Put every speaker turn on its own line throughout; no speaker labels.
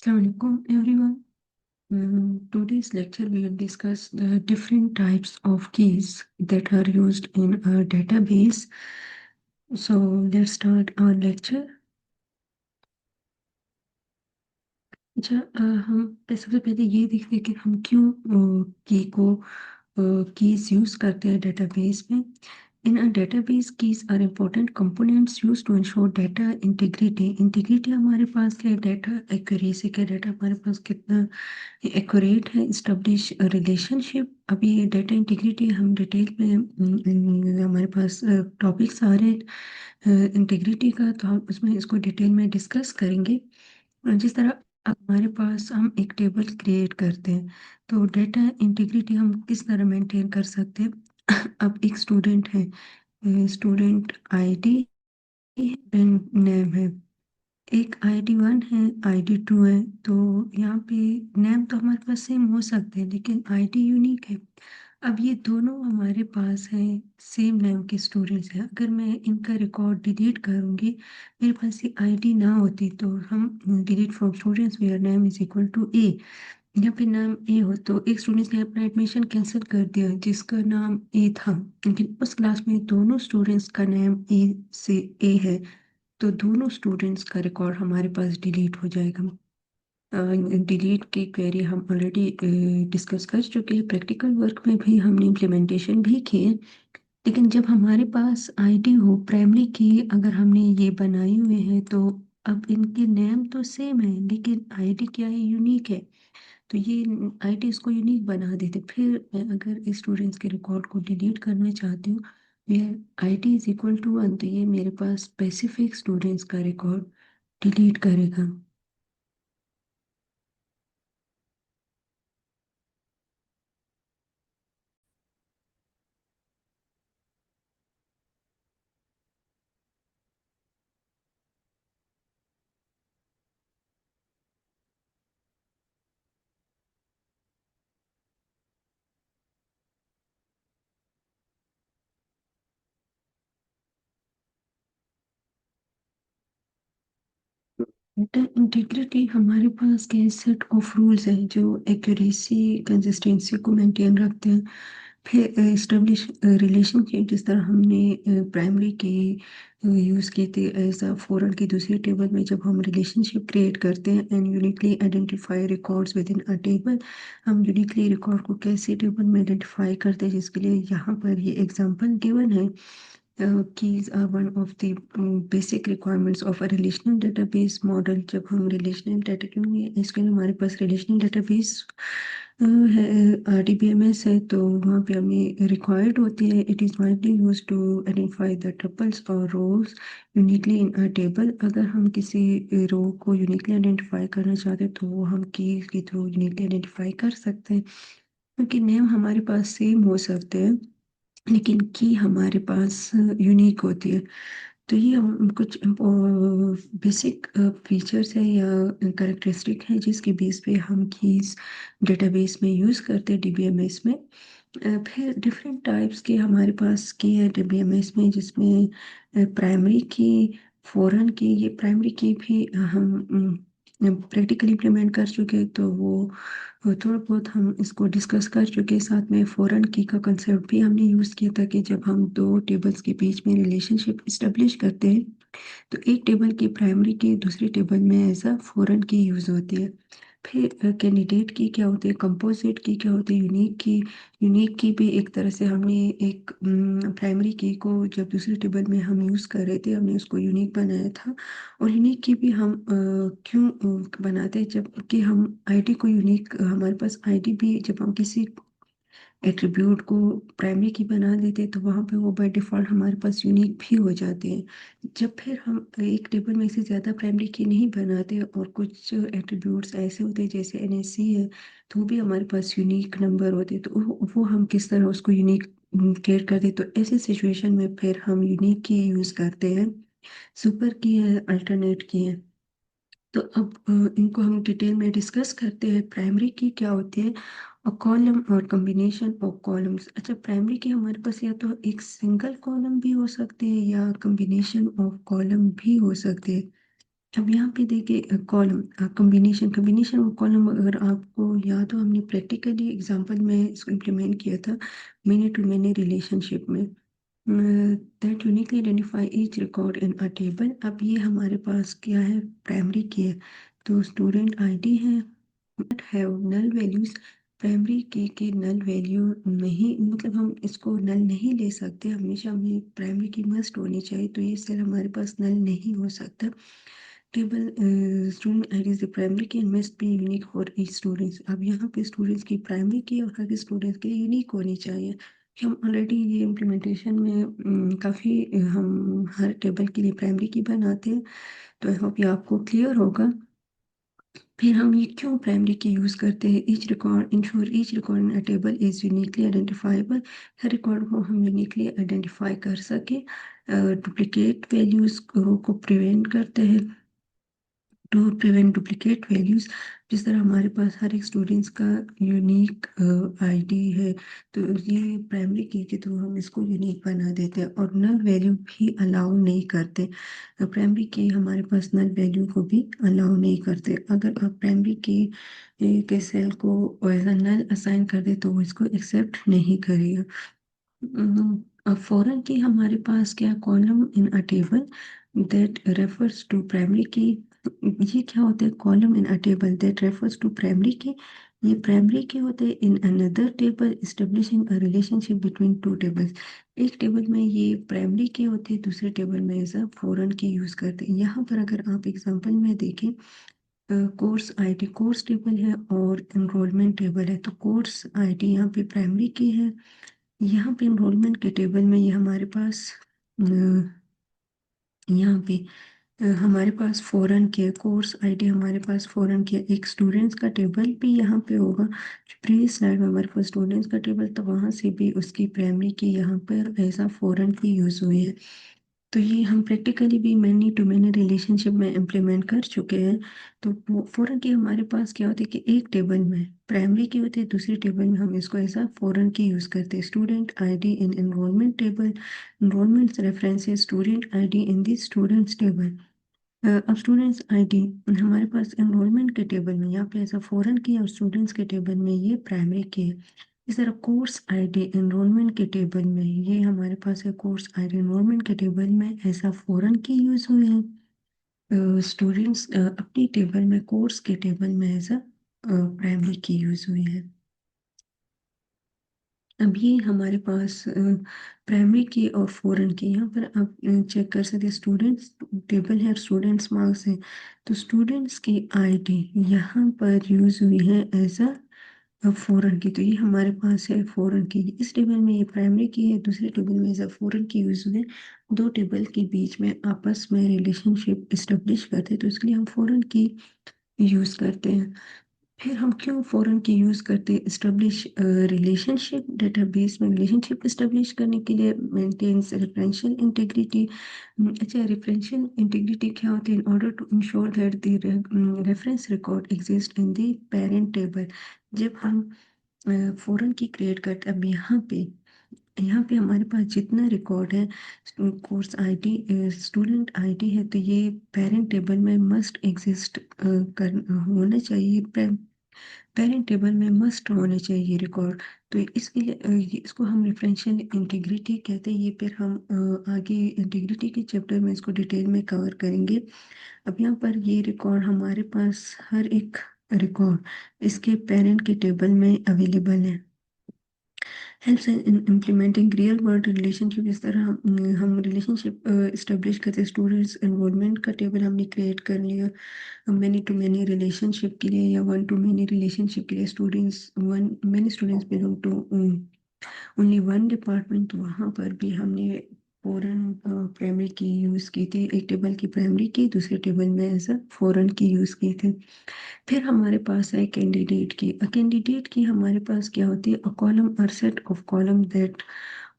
Assalamualaikum everyone. Today's lecture we will discuss the different types of keys that are used in a database. So let's start our lecture. अच्छा हम सबसे पहले ये देखते हैं कि हम क्यों कीज यूज करते हैं डेटाबेस में. In a database, keys are important components used to ensure data integrity. Integrity हमारे पास क्या है, डाटा एक्यूरेसी का, डाटा हमारे पास कितना एक्यूरेट है, एस्टेब्लिश रिलेशनशिप. अभी ये डाटा इंटीग्रिटी हम डिटेल में हमारे पास टॉपिक्स आ रहे हैं इंटीग्रिटी का, तो हम उसमें इसको डिटेल में डिस्कस करेंगे. जिस तरह अब हमारे पास हम एक टेबल क्रिएट करते हैं, तो डेटा इंटीग्रिटी हम किस तरह मेंटेन कर सकते हैं. अब एक स्टूडेंट है, स्टूडेंट आईडी एंड नेम है. एक आईडी 1 है, आईडी 2 है. तो यहाँ पे नेम तो हमारे पास सेम हो सकते हैं लेकिन आईडी यूनिक है. अब ये दोनों हमारे पास है, सेम नेम के स्टूडेंट्स हैं. अगर मैं इनका रिकॉर्ड डिलीट करूँगी, मेरे पास ये आईडी ना होती, तो हम delete from students where name is equal to A. यहाँ पे नाम ए हो तो एक स्टूडेंट्स ने अपना एडमिशन कैंसिल कर दिया जिसका नाम ए था, लेकिन उस क्लास में दोनों स्टूडेंट्स का नाम ए से ए है, तो दोनों स्टूडेंट्स का रिकॉर्ड हमारे पास डिलीट हो जाएगा. डिलीट की क्वेरी हम ऑलरेडी डिस्कस कर चुके हैं, प्रैक्टिकल वर्क में भी हमने इम्प्लीमेंटेशन भी किए. लेकिन जब हमारे पास आईडी हो प्राइमरी की, अगर हमने ये बनाई हुए हैं, तो अब इनके नेम तो सेम है लेकिन आईडी क्या है, यूनिक है. तो ये आईडी इसको यूनिक बना देते. फिर मैं अगर स्टूडेंट्स के रिकॉर्ड को डिलीट करना चाहती हूँ, where ID is equal to 1, तो ये मेरे पास स्पेसिफिक स्टूडेंट्स का रिकॉर्ड डिलीट करेगा. डेटा इंटीग्रिटी हमारे पास के सेट ऑफ रूल्स हैं जो एक्यूरेसी कंसिस्टेंसी को मेंटेन रखते हैं. फिर एस्टेब्लिश रिलेशनशिप, जिस तरह हमने प्राइमरी के यूज़ किए थे एज अ फॉरन की दूसरी टेबल में, जब हम रिलेशनशिप क्रिएट करते हैं and uniquely identify records with in a table. हम यूनिकली रिकॉर्ड को कैसे टेबल में आइडेंटिफाई करते हैं, जिसके लिए यहाँ पर ये एग्जांपल गिवन है. Keys are one of the basic requirements of a relational database model. जब हम relational data, क्योंकि इसके लिए हमारे पास relational database है, RDBMS है, तो वहाँ पे हमें required होती है. It is widely used to identify the tuples or rows uniquely in a table. अगर हम किसी रो को uniquely identify करना चाहते हैं, तो वो हम keys के थ्रू uniquely identify कर सकते हैं, क्योंकि नेम हमारे पास सेम हो सकते हैं लेकिन की हमारे पास यूनिक होती है. तो ये हम कुछ बेसिक फीचर्स है या करेक्टरिस्टिक है जिसके बेस पे हम कीज डेटाबेस में यूज़ करते हैं डीबीएमएस में. फिर डिफरेंट टाइप्स के हमारे पास की है डीबीएमएस में, जिसमें प्राइमरी की, फॉरेन की. ये प्राइमरी की भी हम प्रैक्टिकली इम्प्लीमेंट कर चुके हैं, तो वो थोड़ा बहुत हम इसको डिस्कस कर चुके हैं. साथ में फॉरेन की का कंसेप्ट भी हमने यूज़ किया था कि जब हम दो टेबल्स के बीच में रिलेशनशिप इस्टेब्लिश करते हैं, तो एक टेबल की प्राइमरी की दूसरी टेबल में एज अ फॉरेन की यूज़ होती है. फिर कैंडिडेट की क्या होती है, कंपोजिट की क्या होती है, यूनिक की. यूनिक की भी एक तरह से हमने एक प्राइमरी की को जब दूसरी टेबल में हम यूज़ कर रहे थे, हमने उसको यूनिक बनाया था. और यूनिक की भी हम क्यों बनाते हैं, जबकि हम आईडी को यूनिक, हमारे पास आईडी भी जब हम किसी एट्रीब्यूट को प्राइमरी की बना देते हैं, तो वहाँ पे वो बाय डिफ़ॉल्ट हमारे पास यूनिक भी हो जाते हैं. जब फिर हम एक टेबल में से ज़्यादा प्राइमरी की नहीं बनाते और कुछ एट्रीब्यूट्स ऐसे होते हैं जैसे एनएससी है, तो वो भी हमारे पास यूनिक नंबर होते हैं, तो वो हम किस तरह उसको यूनिक क्रिएट करते हैं. तो ऐसे सिचुएशन में फिर हम यूनिक की यूज़ करते हैं, सुपर की है, अल्टरनेट की है. तो अब इनको हम डिटेल में डिस्कस करते हैं. प्राइमरी की क्या होती है, और कॉलम और कॉम्बिनेशन ऑफ कॉलम्स. अच्छा, प्राइमरी की हमारे पास या तो एक सिंगल कॉलम भी हो सकते हैं या कॉम्बिनेशन ऑफ कॉलम भी हो सकते हैं. अब यहाँ पे देखिए column combination combination of column, अगर आपको याद हो हमने प्रैक्टिकली एग्जांपल में इसको इम्प्लीमेंट किया था मैनी टू मैनी रिलेशनशिप में, that uniquely identify each record in a table. अब ये हमारे पास क्या है, प्राइमरी की है, तो स्टूडेंट आईडी है, but have null values. Primary key null value नहीं, मतलब हम इसको नल नहीं ले सकते, हमेशा हमें प्राइमरी की मस्ट होनी चाहिए, तो ये सेल हमारे पास नल नहीं हो सकता। Table student ID is the primary key and must be unique for each students. अब यहाँ पे स्टूडेंट्स की प्राइमरी की और हर स्टूडेंट्स के लिए यूनिक होनी चाहिए। हम ऑलरेडी ये इम्प्लीमेंटेशन में काफ़ी हम हर टेबल के लिए प्राइमरी की बनाते हैं, तो आई होप ये आपको क्लियर होगा। फिर हम ये क्यों प्राइमरी की यूज़ करते हैं, each record ensure each record in a table is uniquely identifiable. Her record को हम यूनिकली आइडेंटिफाई कर सके, डुप्लीकेट वैल्यूज़ को प्रिवेंट करते हैं, टू प्रिवेंट डुप्लीकेट वैल्यूज। जिस तरह हमारे पास हर एक स्टूडेंट्स का यूनिक आईडी है, तो ये प्राइमरी की के थ्रू हम इसको यूनिक बना देते हैं और नल वैल्यू भी अलाउ नहीं करते। प्राइमरी की हमारे पास नल वैल्यू को भी अलाउ नहीं करते। अगर आप प्राइमरी की के सेल को एज अ नल असाइन कर दे तो वो इसको एक्सेप्ट नहीं करेगा। अब फॉरन की हमारे पास क्या, column in a table that refers to primary key. ये क्या होता है, column in a table that refers to primary key. ये प्राइमरी के होते हैं in another table establishing a relationship between two tables. एक टेबल में ये प्राइमरी के होते हैं, दूसरे टेबल में एज अ फॉरन की यूज करते हैं। यहाँ पर अगर आप एग्जांपल में देखें, कोर्स आईडी कोर्स टेबल है और एनरोलमेंट टेबल है, तो कोर्स आईडी यहाँ पे प्राइमरी की है, यहाँ पे एनरोलमेंट के टेबल में ये हमारे पास यहाँ पे हमारे पास फॉरेन के कोर्स आईडी, हमारे पास फॉरेन के एक स्टूडेंट्स का टेबल भी यहाँ पे होगा। जो प्रीवियस स्लाइड में हमारे पास स्टूडेंट्स का टेबल, तो वहाँ से भी उसकी प्राइमरी की यहाँ पर ऐसा फॉरेन की यूज़ हुई है। तो ये हम प्रैक्टिकली भी मैनी टू मैनी रिलेशनशिप में इम्प्लीमेंट कर चुके हैं। तो फॉरेन की हमारे पास क्या होती है कि एक टेबल में प्राइमरी की होती है, दूसरी टेबल में हम इसको ऐसा फॉरेन की यूज़ करते हैं। Student ID in enrolment table, enrolment references student ID in the students table. अब स्टूडेंट्स आईडी हमारे पास एनरोलमेंट के टेबल में यहाँ पे ऐसा फॉरेन की है और स्टूडेंट्स के टेबल में ये प्राइमरी की है। इस तरह कोर्स आईडी एनरोलमेंट के टेबल में ये हमारे पास है, कोर्स आईडी एनरोलमेंट के टेबल में ऐसा फॉरेन की यूज हुई है। स्टूडेंट्स अपनी टेबल में कोर्स के टेबल में ऐसा प्राइमरी की यूज हुई है। अब ये हमारे पास प्राइमरी की और फॉरेन की, यहाँ पर आप चेक कर सकते हैं, स्टूडेंट्स टेबल है और स्टूडेंट्स मार्क्स है, तो स्टूडेंट्स की आईडी यहाँ पर यूज हुई है एज अ फॉरेन की, तो ये हमारे पास है फॉरेन की। इस टेबल में ये प्राइमरी की है, दूसरे टेबल में एज अ फॉरेन की यूज हुई है। दो टेबल के बीच में आपस में रिलेशनशिप इस्टेब्लिश करते हैं, तो इसके लिए हम फॉरेन की यूज करते हैं। फिर हम क्यों फॉरेन की यूज़ करते हैं, इस्टेब्लिश रिलेशनशिप डेटाबेस में रिलेशनशिप इस्टेब्लिश करने के लिए, मेंटेन्स रेफरेंशियल इंटीग्रिटी। अच्छा, रेफरेंशियल इंटीग्रिटी क्या होती है, in order to ensure that the reference record exist in the parent table. जब हम फॉरेन की क्रिएट करते हैं, अब यहाँ पे हमारे पास जितना रिकॉर्ड है, कोर्स आईडी स्टूडेंट आईडी है, तो ये पेरेंट टेबल में मस्ट एग्जिस्ट कर होना चाहिए, पेरेंट टेबल में मस्ट होने चाहिए रिकॉर्ड। तो इसके लिए इसको हम रेफरेंशियल इंटीग्रिटी कहते हैं। ये फिर हम आगे इंटीग्रिटी के चैप्टर में इसको डिटेल में कवर करेंगे। अब यहाँ पर ये रिकॉर्ड हमारे पास हर एक रिकॉर्ड इसके पेरेंट के टेबल में अवेलेबल है। Helps in implementing real world relationship. इस तरह हम रिलेशनशिप इस्टेब्लिश करते, स्टूडेंट्स एनरोलमेंट का टेबल हमने क्रिएट कर लिया मैनी टू मैनी रिलेशनशिप के लिए या वन टू मैनी रिलेशनशिप के लिए, students one many students belong to only one department, तो वहाँ पर भी हमने फॉरेन प्राइमरी की यूज़ की थी। एक टेबल की प्राइमरी की, दूसरे टेबल में ऐसा फॉरेन की यूज़ की थी। फिर हमारे पास है कैंडिडेट की। कैंडिडेट की हमारे पास क्या होती है, अ कॉलम और set of column that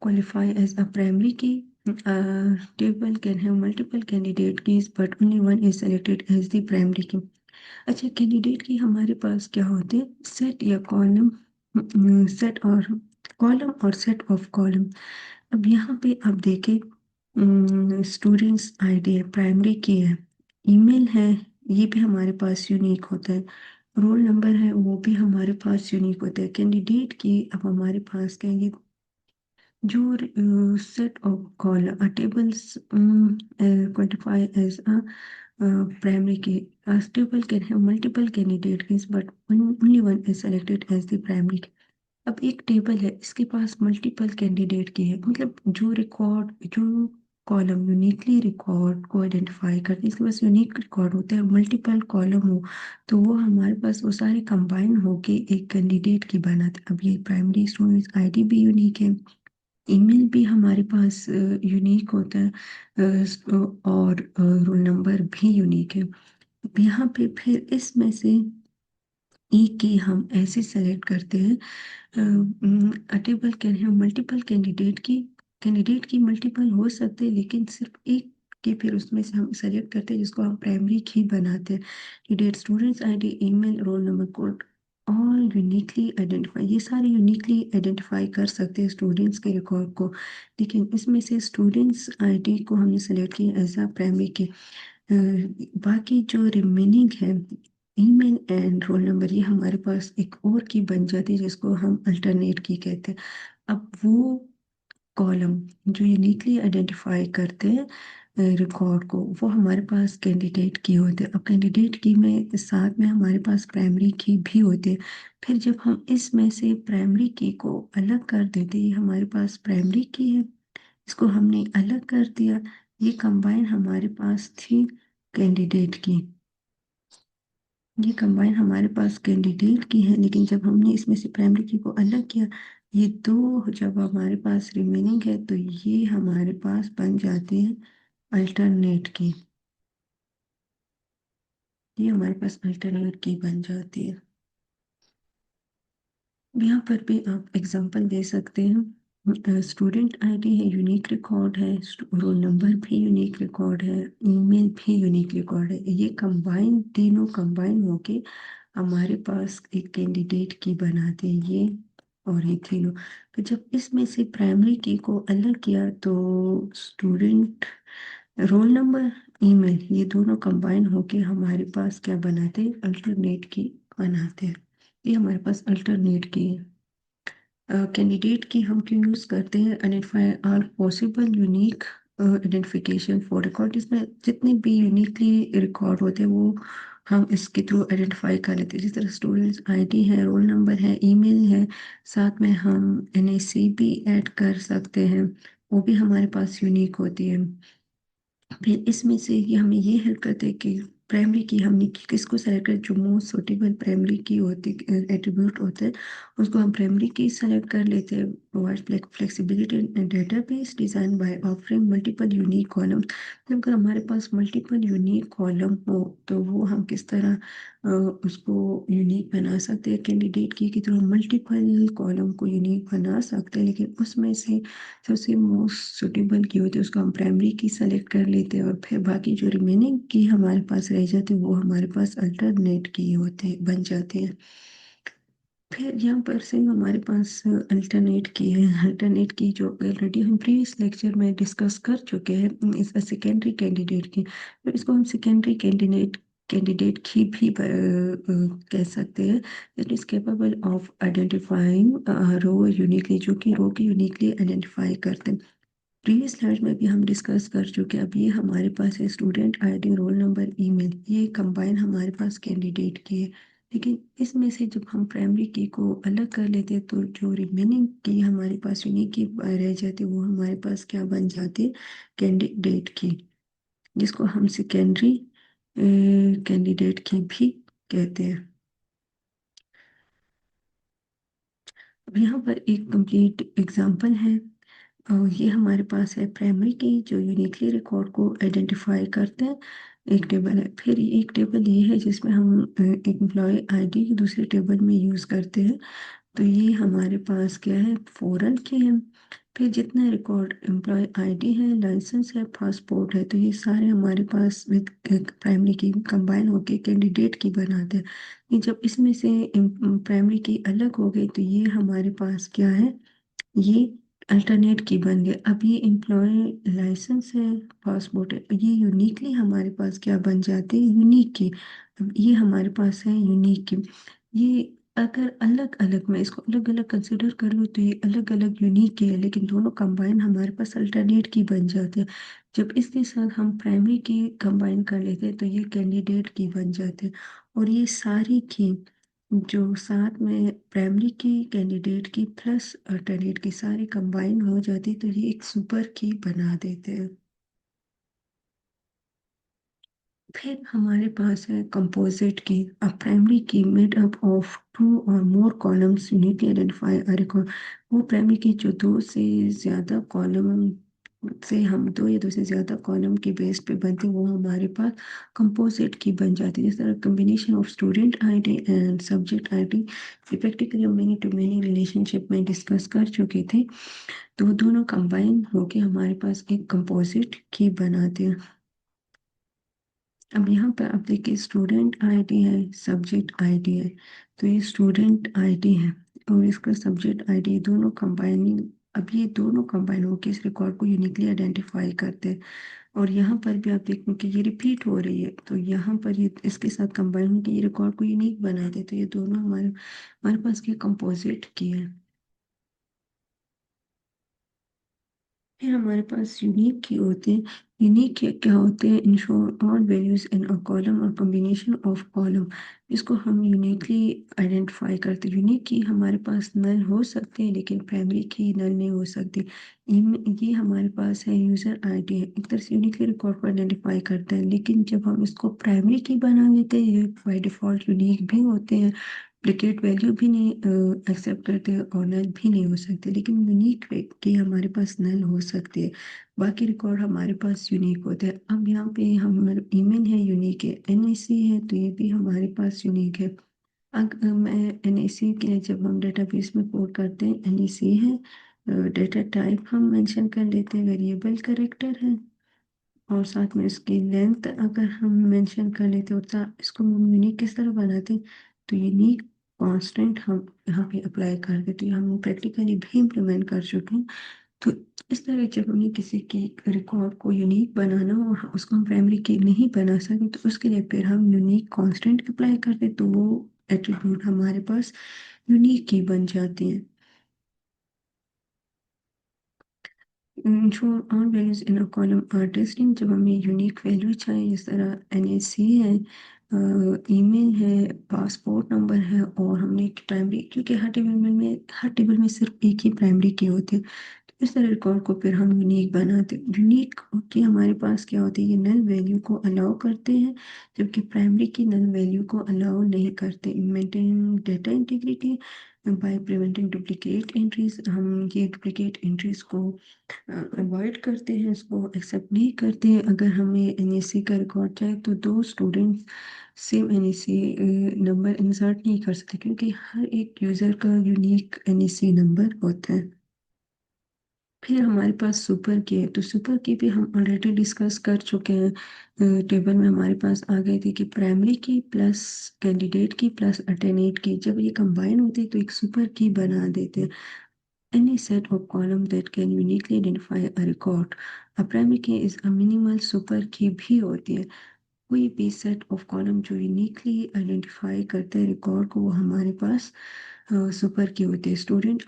qualify as a primary key. A table can have multiple candidate keys but only one is selected as the primary key. अच्छा, कैंडिडेट की हमारे पास क्या होते हैं, सेट या कॉलम, सेट और कॉलम और सेट ऑफ कॉलम। अब यहाँ पे आप देखें, स्टूडेंट्स आईडी है, प्राइमरी की है, ईमेल है, ये भी हमारे पास यूनिक होता है। रोल नंबर है, वो भी हमारे पास यूनिक होता है। कैंडिडेट की अब हमारे पास क्या है, ये जो set of column tables quantify as a primary key. A table can have multiple candidate keys, but only one is selected as the primary key. अब एक टेबल है, इसके पास मल्टीपल कैंडिडेट की है, मतलब जो कॉलम यूनिकली रिकॉर्ड को identify करते हैं, इसके पास यूनिक रिकॉर्ड होता है, मल्टीपल कॉलम हो तो वो हमारे पास वो सारे कंबाइन होके एक कैंडिडेट की बनाते हैं। अब ये प्राइमरी स्टूडेंट आईडी भी यूनिक है, ईमेल भी हमारे पास यूनिक होता है, और रोल नंबर भी यूनिक है। अब यहाँ पे फिर इसमें से एक की हम ऐसे सेलेक्ट करते हैं, टेबल कैन है मल्टीपल कैंडिडेट की मल्टीपल हो सकते हैं, लेकिन सिर्फ एक के फिर उसमें से हम सेलेक्ट करते हैं जिसको हम प्राइमरी की बनाते हैं। Candidate students ID email roll number code all uniquely identify, ये सारे यूनिकली आइडेंटिफाई कर सकते हैं स्टूडेंट्स के रिकॉर्ड को, लेकिन इसमें से स्टूडेंट्स आईडी को हमने सेलेक्ट किया एज अ प्राइमरी की। बाकी जो रिमेनिंग है ईमेल एंड रोल नंबर, ये हमारे पास एक और की बन जाती है जिसको हम अल्टरनेट की कहते हैं। अब वो कॉलम जो यूनिकली आइडेंटिफाई करते हैं रिकॉर्ड को, वो हमारे पास कैंडिडेट की होते हैं। अब कैंडिडेट की में साथ में हमारे पास प्राइमरी की भी होती है। फिर जब हम इसमें से प्राइमरी की को अलग कर देते हैं, ये हमारे पास प्राइमरी की है, इसको हमने अलग कर दिया, ये कंबाइन हमारे पास थी कैंडिडेट की, ये कंबाइन हमारे पास कैंडिडेट की है, लेकिन जब हमने इसमें से प्राइमरी की को अलग किया, ये दो जब हमारे पास रिमेनिंग है तो ये हमारे पास बन जाते हैं अल्टरनेट की, ये हमारे पास अल्टरनेट की बन जाती है। यहाँ पर भी आप एग्जांपल दे सकते हैं। स्टूडेंट आईडी है, यूनिक रिकॉर्ड है, रोल नंबर भी यूनिक रिकॉर्ड है, ईमेल भी यूनिक रिकॉर्ड है, ये कंबाइन तीनों कंबाइन होके हमारे पास एक कैंडिडेट की बनाते हैं, ये और ये तीनों। तो जब इसमें से प्राइमरी की को अलग किया तो स्टूडेंट रोल नंबर ईमेल ये दोनों कंबाइन होके हमारे पास क्या बनाते हैं, अल्टरनेट की बनाते हैं। ये हमारे पास अल्टरनेट की है। कैंडिडेट की हम क्यों यूज करते हैं, identify our possible unique identification for record, इसमें जितने भी यूनिकली रिकॉर्ड होते हैं वो हम इसके थ्रू आइडेंटिफाई कर लेते हैं। जिस तरह स्टूडेंट्स आईडी है, रोल नंबर है, ईमेल है, साथ में हम एनएसी भी ऐड कर सकते हैं, वो भी हमारे पास यूनिक होती है। फिर इसमें से ये हमें ये हेल्प करते हैं कि प्राइमरी की हमने किसको सेलेक्ट कर, जो मोस्ट सुटेबल प्राइमरी की होती एट्रीब्यूट होते हैं उसको हम प्राइमरी की सेलेक्ट कर लेते हैं। Provide flexibility in database design by offering multiple unique column, अगर हमारे पास मल्टीपल यूनिक कॉलम हो तो वो हम किस तरह उसको यूनिक बना सकते हैं, कैंडिडेट की तरह मल्टीपल कॉलम को यूनिक बना सकते हैं, लेकिन उसमें से सबसे मोस्ट सुटेबल की होती है उसको हम प्राइमरी की सेलेक्ट कर लेते हैं, और फिर बाकी जो रिमेनिंग की हमारे पास रह जाते हैं वो हमारे पास अल्टरनेट की होते हैं बन जाते हैं। फिर यहाँ पर से हमारे पास अल्टरनेट की है, अल्टरनेट की जो ऑलरेडी हम प्रीवियस लेक्चर में डिस्कस कर चुके हैं, इस सेकेंडरी कैंडिडेट की, तो इसको हम सेकेंडरी कैंडिडेट की भी कह सकते हैं। It is capable of identifying row uniquely, जो कि रो की यूनिकली आइडेंटिफाई करते हैं। प्रीवियस स्लाइड में भी हम डिस्कस कर चुके हैं। अब ये हमारे पास है student ID, roll number, email, ये कंबाइन हमारे पास कैंडिडेट की है, लेकिन इसमें से जब हम प्राइमरी की को अलग कर लेते हैं तो जो रिमेनिंग की हमारे पास यूनिक की रह जाती है वो हमारे पास क्या बन जाती है, कैंडिडेट की, जिसको हम सेकेंडरी कैंडिडेट की भी कहते हैं। अब यहाँ पर एक कंप्लीट एग्जांपल है, और ये हमारे पास है प्राइमरी की जो यूनिकली रिकॉर्ड को आइडेंटिफाई करते हैं, एक टेबल है। फिर एक टेबल ये है जिसमें हम एक एम्प्लॉय आईडी दूसरे टेबल में यूज करते हैं, तो ये हमारे पास क्या है, फॉरेन की है। फिर जितना रिकॉर्ड एम्प्लॉय आईडी है, लाइसेंस है, पासपोर्ट है, तो ये सारे हमारे पास विद एक प्राइमरी की कंबाइन होके कैंडिडेट की बनाते हैं। ये जब इसमें से प्राइमरी की अलग हो गई तो ये हमारे पास क्या है, ये अल्टरनेट की बन गए। अब ये एम्प्लॉय लाइसेंस है, पासपोर्ट है, ये यूनिकली हमारे पास क्या बन जाते हैं, यूनिक की। अब ये हमारे पास है यूनिक की। ये अगर अलग अलग, मैं इसको अलग अलग कंसिडर कर लूँ तो ये अलग अलग यूनिक की है, लेकिन दोनों कंबाइन हमारे पास अल्टरनेट की बन जाते हैं। जब इसके साथ हम प्राइमरी की कंबाइन कर लेते हैं तो ये कैंडिडेट की बन जाते हैं। और ये सारी की जो साथ में प्राइमरी की, कैंडिडेट की प्लस अल्टरनेट की सारी कंबाइन हो जाती तो ये एक सुपर की बना देते हैं। फिर हमारे पास है composite key. A primary key made up of two और more columns uniquely identify a record. वो प्राइमरी की जो दो से ज्यादा कॉलम से, हम दो या दो से ज्यादा कॉलम के बेस पे बनते हैं, वो हमारे पास कंपोजिट की बन जाती है। जिस तरह combination of student ID and subject ID, ये प्रैक्टिकली हम मैनी टू मैनी रिलेशनशिप में डिस्कस कर चुके थे। तो वो दोनों कंबाइन होके हमारे पास एक कंपोजिट की बनाते हैं। अब यहाँ पर आप देखिए, स्टूडेंट आईडी है, सब्जेक्ट आईडी है। तो ये स्टूडेंट आईडी है और इसका सब्जेक्ट आईडी, दोनों कंबाइनिंग। अब ये दोनों कंबाइन होकर इस रिकॉर्ड को यूनिकली आइडेंटिफाई करते हैं। और यहाँ पर भी आप देखें कि ये रिपीट हो रही है, तो यहाँ पर ये इसके साथ कंबाइन होकर ये रिकॉर्ड को यूनिक बना दे। तो ये दोनों हमारे हमारे पास के कंपोजिट की है। फिर हमारे पास यूनिक की होते हैं। यूनिक के क्या होते हैं, ensure all values in a column और कॉम्बिनेशन ऑफ कॉलम। इसको हम यूनिकली आइडेंटिफाई करते हैं। यूनिक की हमारे पास नल हो सकते हैं लेकिन प्राइमरी की नल नहीं हो सकती। ये हमारे पास है यूजर आईडी है, एक तरह से यूनिकली रिकॉर्ड को आइडेंटिफाई करता है, लेकिन जब हम इसको प्राइमरी की बना लेते हैं ये बाय डिफॉल्ट यूनिक भी होते हैं। डुप्लीकेट वैल्यू भी नहीं एक्सेप्ट करते और नल भी नहीं हो सकते, लेकिन यूनिक की हमारे पास नल हो सकते हैं। बाकी रिकॉर्ड हमारे पास यूनिक होते हैं। अब यहाँ पे हमारे ईमेल है, यूनिक है। एनएसी है तो ये भी हमारे पास यूनिक है। अगर मैं एनएसी के लिए, जब हम डेटाबेस में कोड करते हैं, एनएसी है। डेटा टाइप हम मेंशन कर लेते हैं, वेरिएबल कैरेक्टर है। और साथ में इसकी लेंथ अगर हम मेंशन कर लेते हैं और इसको हम यूनिक किस तरह बनाते हैं, तो यूनिक कांस्टेंट हम यहाँ पे अप्लाई कर देते हैं। हम प्रैक्टिकली भी इम्प्लीमेंट कर चुके हैं। तो इस तरह जब हमें किसी की रिकॉर्ड को यूनिक बनाना हो और उसको हम प्राइमरी की नहीं बना सके, तो उसके लिए फिर हम यूनिक कांस्टेंट अप्लाई करते हैं, तो वो एट्रीब्यूट हमारे पास यूनिक की बन जाती है। ensure all values in a column are distinct। जब हमें यूनिक वैल्यू चाहिए, जिस तरह एनएसी है, ईमेल है, पासपोर्ट नंबर है, और हमने एक प्राइमरी, क्योंकि हर टेबल में सिर्फ एक ही प्राइमरी की होती है, तो इस तरह रिकॉर्ड को फिर हम यूनिक बनाते हैं। यूनिक की हमारे पास क्या होती है, ये नल वैल्यू को अलाउ करते हैं, जबकि प्राइमरी की नल वैल्यू को अलाउ नहीं करते। Maintain data integrity by preventing duplicate entries. हम ये डुप्लीकेट एंट्रीज को अवॉइड करते हैं, इसको एक्सेप्ट नहीं करते हैं। अगर हमें एनएसी का रिकॉर्ड चाहिए तो दो student same NAC number insert नहीं कर सकते, क्योंकि हर एक यूज़र का यूनिक एनएसी नंबर होता है। फिर हमारे पास सुपर की है, तो सुपर की भी हम ऑलरेडी डिस्कस कर चुके हैं। टेबल में हमारे पास आ गई थी कि प्राइमरी की प्लस कैंडिडेट की प्लस अल्टरनेट की जब ये कंबाइन होती है तो एक सुपर की बना देते हैं। Any set of columns that can uniquely identify a record। A primary key is a minimal super key भी होती है। कोई भी सेट ऑफ कॉलम जो यूनिकली आइडेंटिफाई करते हैं रिकॉर्ड को, वो हमारे पास सुपर की होती है। Student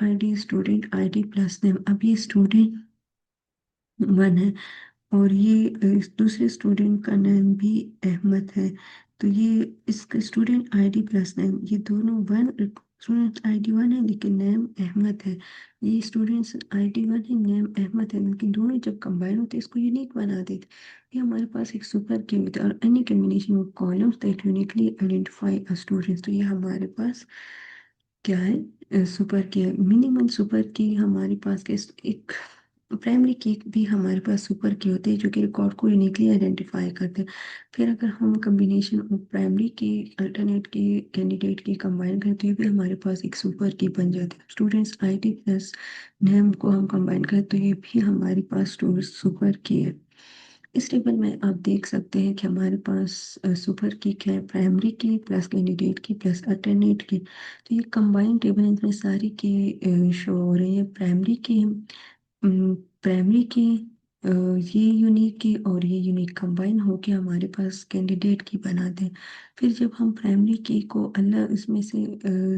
ID plus name. अब ये स्टूडेंट वन है और ये दूसरे स्टूडेंट का नेम भी अहमद है, तो ये इसका स्टूडेंट आईडी प्लस नेम, ये दोनों वन। स्टूडेंट आईडी वन है लेकिन नेम अहमद है। ये स्टूडेंट्स आईडी वन है, नेम अहमद है, लेकिन दोनों जब कंबाइन होते हैं इसको यूनिक बना देते। ये हमारे पास एक सुपर की होती है। और any combination of columns that uniquely identify a student, तो ये हमारे पास क्या है, सुपर की है। मिनिमम सुपर की हमारे पास के एक प्राइमरी की भी हमारे पास सुपर की होती है जो कि रिकॉर्ड को यूनिकली आइडेंटिफाई करते हैं। फिर अगर हम कम्बिनेशन ऑफ प्राइमरी की, अल्टरनेट की, कैंडिडेट की कंबाइन करें तो ये भी हमारे पास एक सुपर की बन जाती है। स्टूडेंट्स आईडी प्लस नेम को हम कंबाइन करें तो ये भी हमारे पास सुपर की है। इस टेबल में आप देख सकते हैं कि हमारे पास सुपर की है, प्राइमरी की प्लस कैंडिडेट की प्लस अल्टरनेट की। तो ये कंबाइंड टेबल है, इसमें सारी की शो हो रही है। प्राइमरी की ये यूनिक की और ये यूनिक कंबाइन होके हमारे पास कैंडिडेट की बनाते हैं। फिर जब हम प्राइमरी की को अलग इसमें से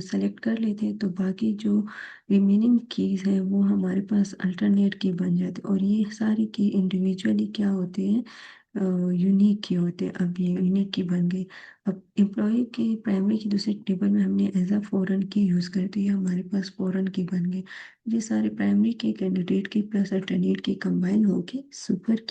सेलेक्ट कर लेते हैं तो बाकी जो रिमेनिंग कीज हैं वो हमारे पास अल्टरनेट की बन जाती है, और ये सारी की इंडिविजुअली क्या होते हैं, यूनिक की होते हैं। अब ये यूनिक की बन गई। अब एम्प्लॉय की प्राइमरी की दूसरे टेबल में हमने एज अ फॉरेन की यूज़ कर दी, हमारे पास फॉरेन की बन गई। ये सारे प्राइमरी के कैंडिडेट की प्लस अल्टरनेट की कंबाइन होके सुपर